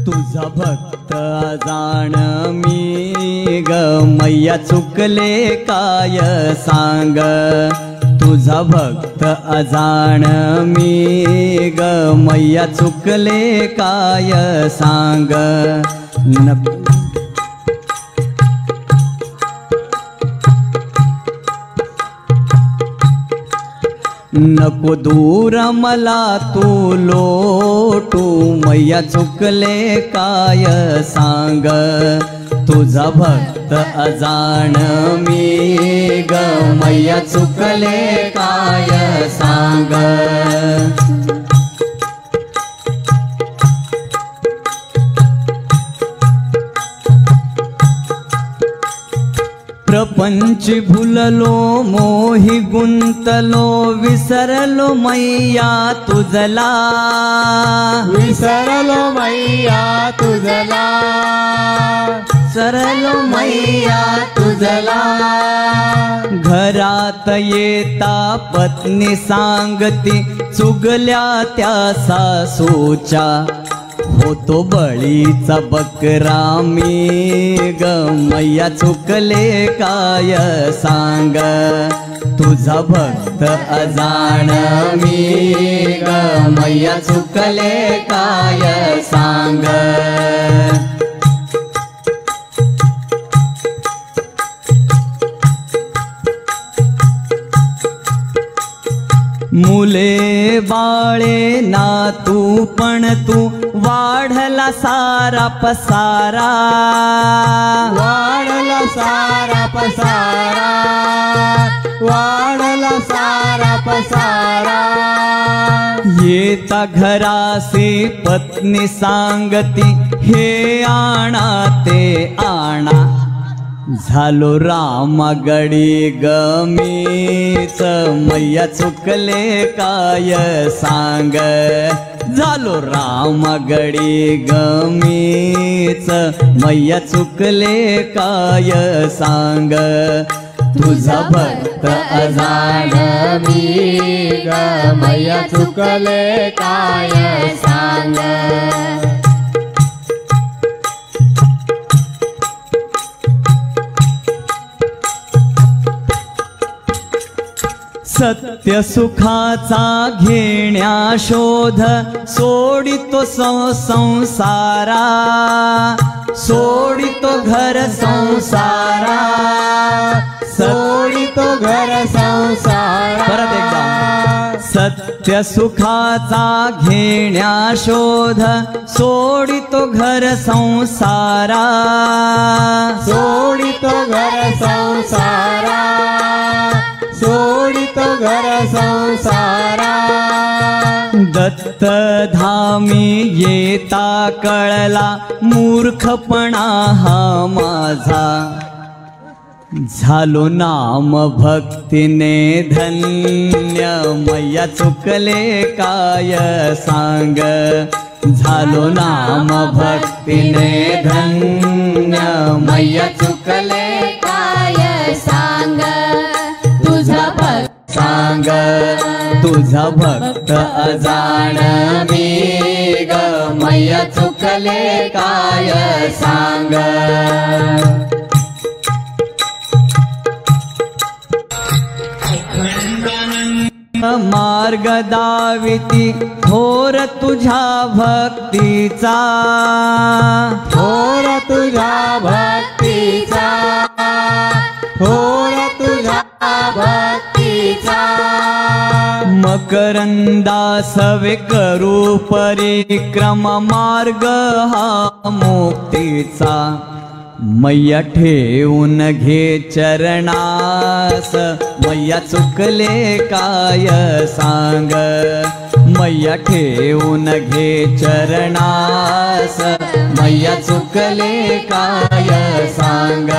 तुझा भक्त अजाण मी ग मैया चुकले काय सांग। तुझा भक्त अजाण मी ग मैया चुकले काय सांग। नको दूर मला तू लोटू मैया चुकले काय सांग। तुझा भक्त अजाण मी ग मैया चुकले काय सांग। प्रपंच भुललो मोही गुंतलो विसरलो मैया तुझला। विसरलो मैया तुझला। सरलो मैया तुझला। घरात येता पत्नी सांगती चुगल्या त्या सासूच्या। होतो बळीचा बकरा मी ग मैया चुकले काय सांग। तुझा भक्त अजाण मी ग मैया चुकले काय सांग। मुले बाळे ना तू पण तू वाढला सारा पसारा। वाढला सारा पसारा। वाढला सारा पसारा। येता घरासी पत्नी सांगती हे आणा ते आणा। झालो रामागडी गमीच मैया चुकले काय सांग। झालो रामागडी गमीच मैया चुकले काय सांग। तुझा भक्त अजाण मी ग मैया चुकले काय सांग। सत्य सुखाचा घेण्या शोध सोडितो संसारा। सोडितो घर संसारा। सोडितो घर संसारा। परत एकदा सत्य सुखाचा घेण्या शोध सोडितो घर संसारा। सोडितो घर संसारा। सोडितो घर संसारा। दत्त धामी येता कळला मूर्खपणा हा माझा। झालो नाम भक्तीने धन्य मैया चुकले काय सांग। झालो नाम भक्तीने धन्य मैया चुकले काय सांग। तुझा भक्त सांग। तुझा भक्त अजाण मी ग मैया चुकले काय सांग। मार्ग दाविती थोर तुझ्या भक्तीचा। थोर तुझ्या भक्तीचा। थोर तुझ्या भक्तीचा। मकरंदा सवे करू परिक्रमा मार्ग हा मुक्तीचा। मैया ठेवून घे चरणास मैया चुकले काय सांग। मैया ठेवून घे चरणास मैया चुकले काय सांग।